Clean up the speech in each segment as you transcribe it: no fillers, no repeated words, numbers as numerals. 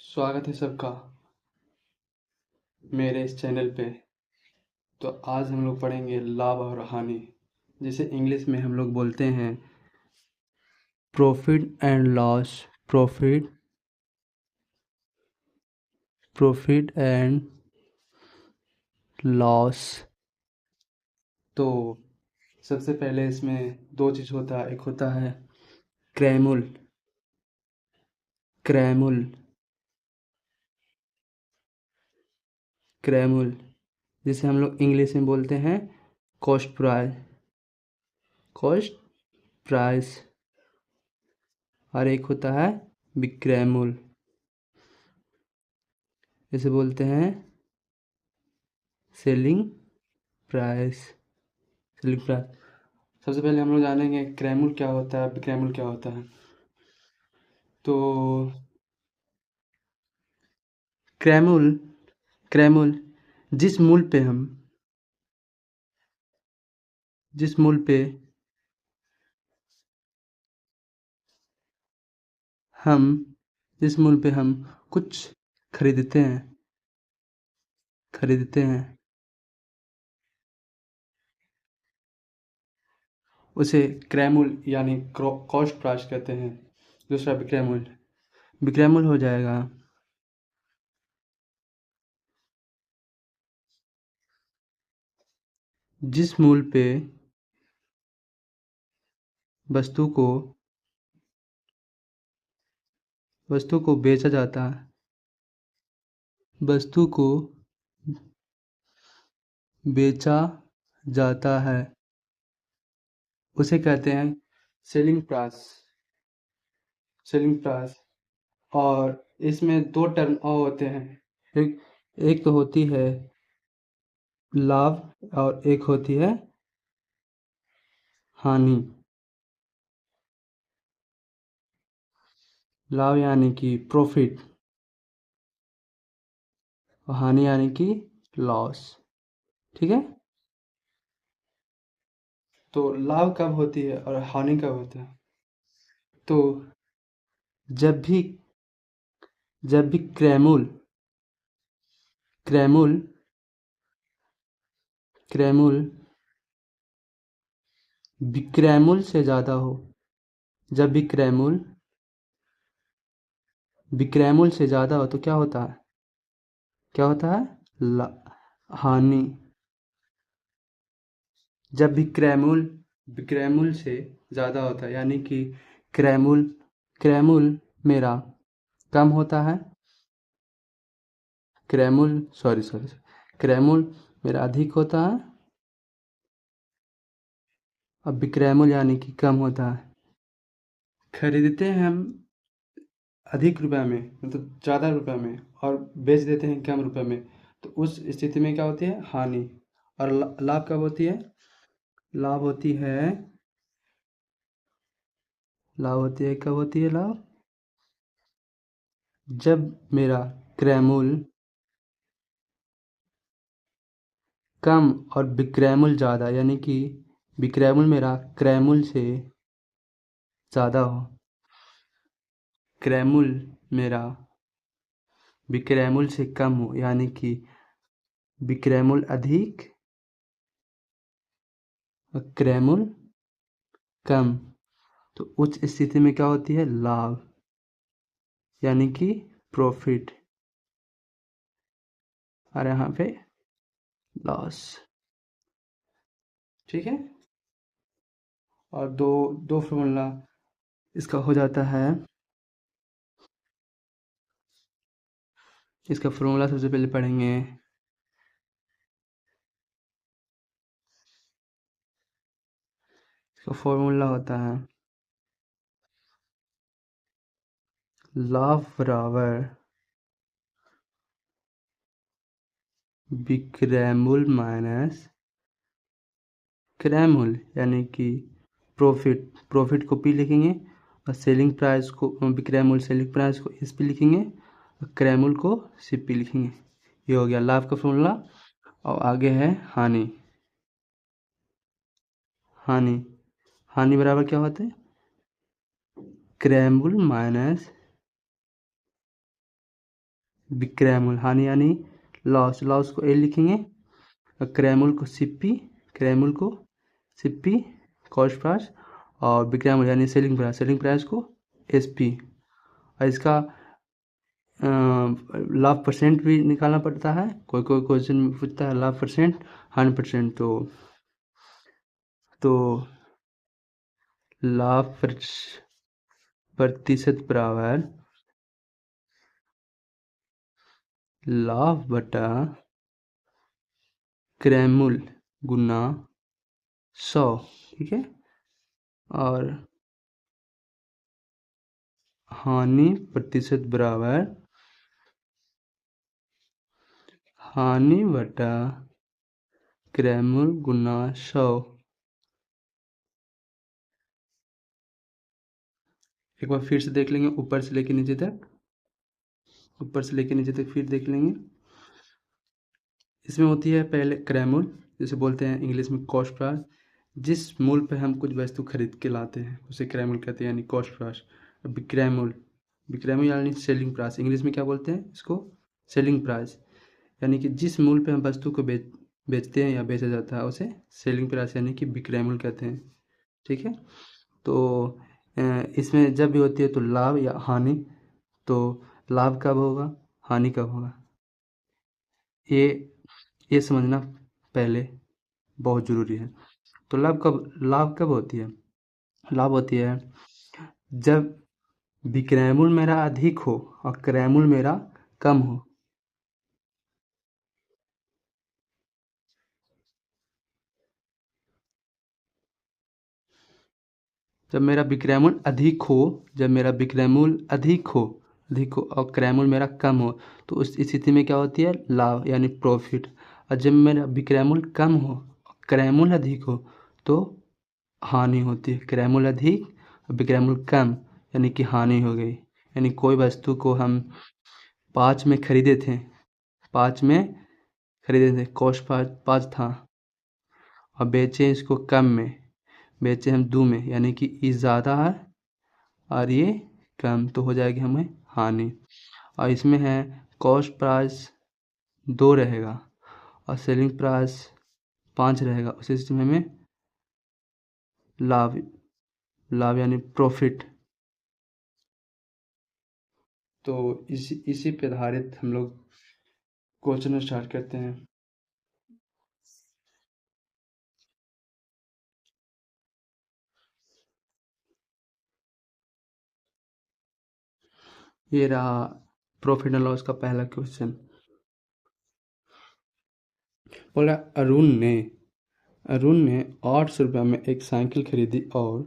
स्वागत है सबका मेरे इस चैनल पे। तो आज हम लोग पढ़ेंगे लाभ और हानि, जिसे इंग्लिश में हम लोग बोलते हैं profit and loss. Profit profit and loss. तो सबसे पहले इसमें दो चीज़ होता है। एक होता है क्रैमुल क्रैमुल क्रैमुल जिसे हम लोग इंग्लिश में बोलते हैं कॉस्ट प्राइस। और एक होता है विक्रैमुल, इसे बोलते हैं सेलिंग प्राइस। Selling price. सबसे पहले हम लोग जानेंगे क्रैमुल क्या होता है, विक्रैमुल क्या होता है। तो क्रैमुल क्रैमुल जिस मूल पे हम जिस मूल पे हम जिस मूल पे हम कुछ खरीदते हैं खरीदते हैं उसे क्रैमुल यानी कॉस्ट प्राइस कहते हैं। दूसरा विक्रैमुल विक्रैमुल हो जाएगा जिस मूल पे वस्तु को वस्तु को बेचा जाता है वस्तु को बेचा जाता है उसे कहते हैं सेलिंग प्राइस। Selling price. और इसमें दो टर्म और होते हैं। एक एक तो होती है लाभ और एक होती है हानि। लाभ यानी कि प्रॉफिट और हानि यानी कि लॉस। ठीक है। तो लाभ कब होती है और हानि कब होता है। तो जब भी जब भी क्रैमुल क्रैमुल विक्रैमुल से ज़्यादा हो। जब भी क्रैमुल विक्रैमुल से ज़्यादा हो तो क्या होता है हानि। जब भी क्रैमुल विक्रैमुल से ज़्यादा होता है यानी कि क्रैमुल क्रैमुल मेरा कम होता है। क्रैमुल सॉरी सॉरी क्रैमुल मेरा अधिक होता है और विक्रैमुल यानी कि कम होता है। खरीदते हैं हम अधिक रुपए में, मतलब ज़्यादा रुपए में, और बेच देते हैं कम रुपए में। तो उस स्थिति में क्या होती है हानि। और लाभ कब होती है। लाभ होती है कब होती है लाभ। जब मेरा क्रैमुल कम और विक्रैमुल ज़्यादा, यानी कि विक्रैमुल मेरा क्रैमुल से ज़्यादा हो। क्रैमुल मेरा विक्रैमुल से कम हो यानी कि विक्रैमुल अधिक और क्रैमुल कम। तो उस स्थिति में क्या होती है लाभ यानी कि प्रॉफिट, और यहाँ पे लॉस। ठीक है। और दो दो फॉर्मूला इसका हो जाता है। इसका फॉर्मूला सबसे पहले पढ़ेंगे। इसका फॉर्मूला होता है लाभ बराबर विक्रैमुल माइनस क्रैमुल, यानी कि प्रॉफिट को पी लिखेंगे और सेलिंग प्राइस को विक्रैमुल सेलिंग प्राइस को एस पी लिखेंगे और क्रैमुल को सी पी लिखेंगे। ये हो गया लाभ का फॉर्मूला। और आगे है हानि। हानि हानि बराबर क्या होता है क्रैमुल माइनस विक्रयमूल्य, हानि यानी लॉस, लॉस को एल लिखेंगे और क्रयमूल्य को सिप्पी, क्रयमूल्य को सिप्पी कॉस्ट प्राइस, और विक्रयमूल्य यानी सेलिंग प्राइस, सेलिंग प्राइस को एसपी। और इसका लाभ परसेंट भी निकालना पड़ता है, कोई कोई क्वेश्चन में पूछता है लाभ परसेंट 100%, तो लाभ प्रतिशत बराबर लाभ बटा क्रयमूल्य गुना 100, ठीक है। और हानि प्रतिशत बराबर हानि बटा क्रयमूल्य गुना 100। एक बार फिर से देख लेंगे, ऊपर से लेके नीचे तक, ऊपर से लेके नीचे तक फिर देख लेंगे। इसमें होती है पहले क्रयमूल्य, जिसे बोलते हैं इंग्लिश में कॉस्ट प्राइस। जिस मूल्य पे हम कुछ वस्तु खरीद के लाते हैं उसे क्रयमूल्य कहते हैं, यानी कॉस्ट प्राइस। विक्रयमूल्य, विक्रयमूल्य यानी सेलिंग प्राइस, इंग्लिश में क्या बोलते हैं इसको, सेलिंग प्राइस। यानी कि जिस मूल्य पे हम वस्तु को बेचते हैं या बेचा जाता है उसे सेलिंग प्राइस यानी कि विक्रयमूल्य कहते हैं, ठीक है। तो इसमें जब भी होती है तो लाभ या हानि, तो लाभ कब होगा, हानि कब होगा, ये समझना पहले बहुत ज़रूरी है। तो लाभ कब होती है, लाभ होती है जब विक्रयमूल्य मेरा अधिक हो और क्रयमूल्य मेरा कम हो। जब मेरा विक्रयमूल्य अधिक हो, जब मेरा विक्रयमूल्य अधिक हो और क्रयमूल्य मेरा कम हो, तो उस स्थिति में क्या होती है, लाभ यानी प्रॉफिट। और जब मेरा विक्रयमूल्य कम हो और क्रयमूल्य अधिक हो तो हानि होती है। क्रयमूल्य अधिक और विक्रयमूल्य कम यानी कि हानि हो गई। यानी कोई वस्तु को हम 5 में खरीदे थे, 5 में खरीदे थे, कॉस्ट 5 था, और बेचे इसको कम में, बेचे हम 2 में, यानी कि ये ज़्यादा है और ये कम, तो हो जाएगी हमें हानि। और इसमें है कॉस्ट प्राइस 2 रहेगा और सेलिंग प्राइस 5 रहेगा, उसी स्थिति में हमें लाभ, लाभ यानी प्रॉफिट। तो इसी पे आधारित हम लोग क्वेश्चन स्टार्ट करते हैं। ये रहा प्रॉफिट एंड लॉस का पहला क्वेश्चन। बोला अरुण ने 800 रुपये में एक साइकिल खरीदी और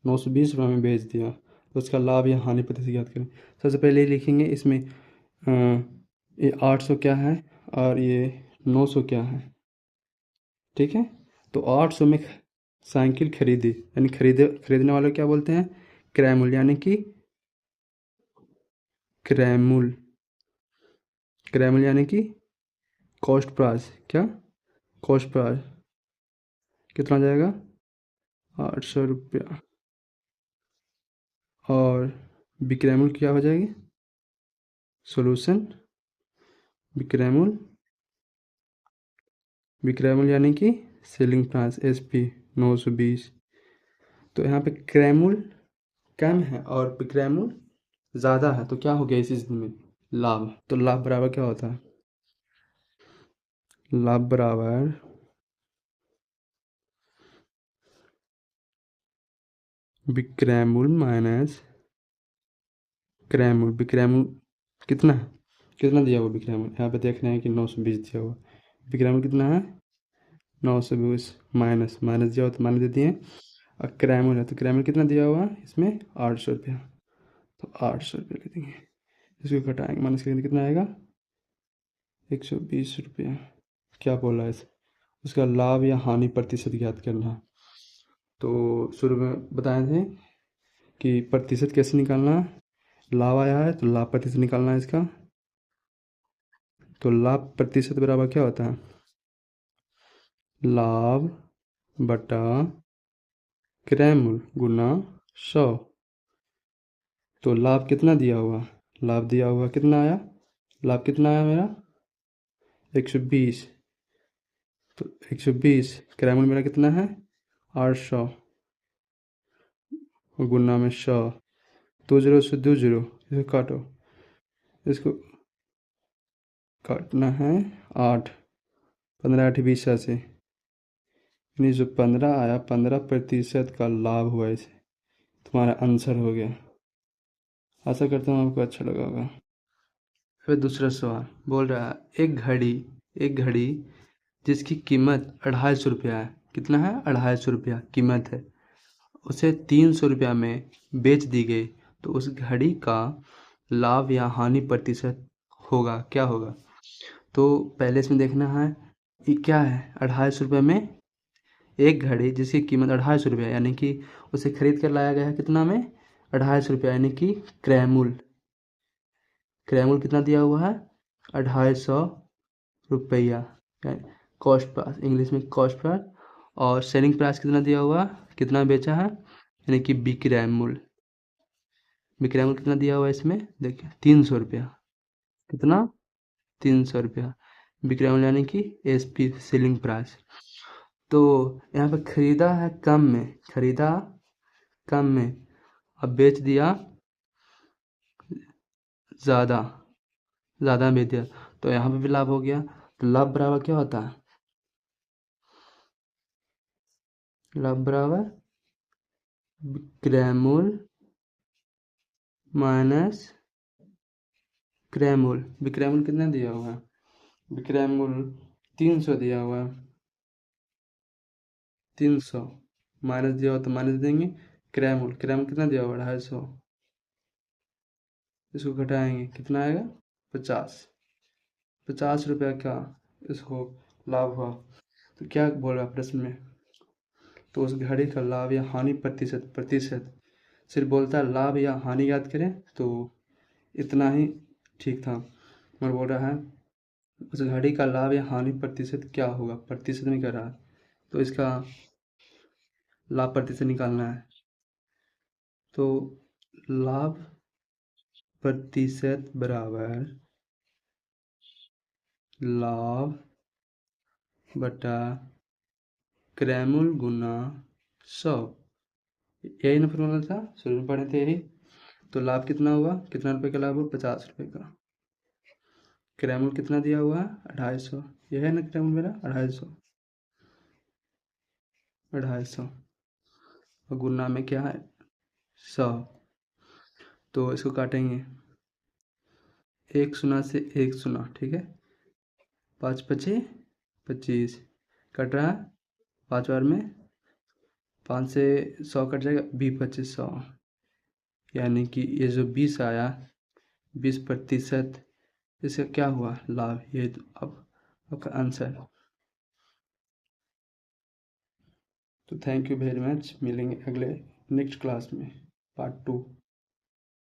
920 रुपये में बेच दिया, तो उसका लाभ या हानि प्रतिशत ज्ञात करें। सबसे पहले लिखेंगे इसमें ये 800 क्या है और ये 900 क्या है, ठीक है। तो 800 में साइकिल खरीदी, यानी खरीदने वाले को क्या बोलते हैं, क्रयमूल्य, यानी कि क्रयमूल्य, क्रयमूल्य यानी कि कॉस्ट प्राइस, क्या कॉस्ट प्राइस कितना हो जाएगा, 800 रुपया। और विक्रयमूल्य क्या हो जाएगी, सोल्यूशन विक्रयमूल्य, विक्रयमूल्य यानी कि सेलिंग प्राइस एसपी 920। तो यहाँ पे क्रयमूल्य कम है और विक्रयमूल्य ज़्यादा है, तो क्या हो गया इस स्थिति में, लाभ। तो लाभ बराबर क्या होता है, लाभ बराबर विक्रयमूल्य माइनस क्रयमूल्य। विक्रयमूल्य कितना है, कितना दिया हुआ विक्रयमूल्य, यहाँ पे देख रहे हैं कि 920 दिया हुआ, विक्रयमूल्य कितना है 920, माइनस माइनस दिया हुआ तो माइनस दे दिए। और क्रयमूल्य है तो क्रयमूल्य कितना दिया हुआ है इसमें 800 रुपया, तो 800 रुपये लिख देंगे। इसको घटाएंगे, माइनस करेंगे कितना आएगा 120 रुपया। क्या बोला है, उसका लाभ या हानि प्रतिशत ज्ञात करना है। तो शुरू में बताए थे कि प्रतिशत कैसे निकालना है, लाभ आया है तो लाभ प्रतिशत निकालना है इसका। तो लाभ प्रतिशत बराबर क्या होता है, लाभ बटा क्रयमूल्य गुना 100। तो लाभ कितना दिया हुआ, लाभ दिया हुआ कितना आया लाभ कितना आया मेरा 120। तो 120 क्रयमूल्य मेरा कितना है 800 और गुना में 100। 2 0 से 2 0 इसको काटो, इसको काटना है 8। 15 8 20 से यानी जो 15 आया 15% का लाभ हुआ इसे। तुम्हारा आंसर हो गया। आशा करता हूँ आपको अच्छा लगा होगा। फिर दूसरा सवाल बोल रहा है एक घड़ी जिसकी कीमत 250 रुपया है। कितना है 250 रुपया कीमत है, उसे 300 रुपया में बेच दी गई, तो उस घड़ी का लाभ या हानि प्रतिशत होगा क्या होगा। तो पहले इसमें देखना है ये क्या है 250 रुपये में एक घड़ी जिसकी कीमत 250 रुपया यानी कि उसे खरीद कर लाया गया है कितना में 250 रुपया यानी कि क्रय मूल्य कितना दिया हुआ है 250 रुपया कॉस्ट प्राइस इंग्लिश में कॉस्ट प्राइस। और सेलिंग प्राइस कितना दिया हुआ कितना बेचा है यानी कि विक्रय मूल्य कितना दिया हुआ है इसमें देखिए 300 रुपया। कितना 300 रुपया विक्रय मूल्य यानी कि SP सेलिंग प्राइस। तो यहाँ पे खरीदा कम में अब बेच दिया ज़्यादा बेच दिया, तो यहाँ पे भी लाभ हो गया। तो लाभ बराबर क्या होता है लाभ बराबर विक्रय मूल्य माइनस क्रय मूल्य कितना दिया हुआ है विक्रय मूल्य 300 दिया हुआ है 300 माइनस दिया हुआ तो माइनस देंगे। क्रय मूल्य कितना दिया हुआ 250, इसको घटाएंगे कितना आएगा 50 रुपया का इसको लाभ हुआ। तो क्या बोल रहा प्रश्न में, तो उस घड़ी का लाभ या हानि प्रतिशत सिर्फ बोलता है लाभ या हानि याद करें तो इतना ही ठीक था, मगर बोल रहा है उस घड़ी का लाभ या हानि प्रतिशत क्या होगा, प्रतिशत में कर रहा है तो इसका लाभ प्रतिशत निकालना है। तो लाभ प्रतिशत बराबर लाभ बटा क्रय मूल्य गुना 100, यही ना फॉर्मूला था शुरू में पढ़े थे यही। तो लाभ कितना हुआ कितना रुपए का लाभ हुआ 50 रुपए का। क्रय मूल्य कितना दिया हुआ है 250, यह है ना क्रय मूल्य मेरा 250 और गुना में क्या है 100। तो इसको काटेंगे 1 0 से 1 0 ठीक है 5 5 25 कट रहा है 5 बार में 5 से 100 कट जाएगा 20 25 100 यानी कि ये जो 20 आया 20% इसका क्या हुआ लाभ, ये तो अब आपका आंसर। तो थैंक यू वेरी मच, मिलेंगे अगले नेक्स्ट क्लास में पार्ट 2।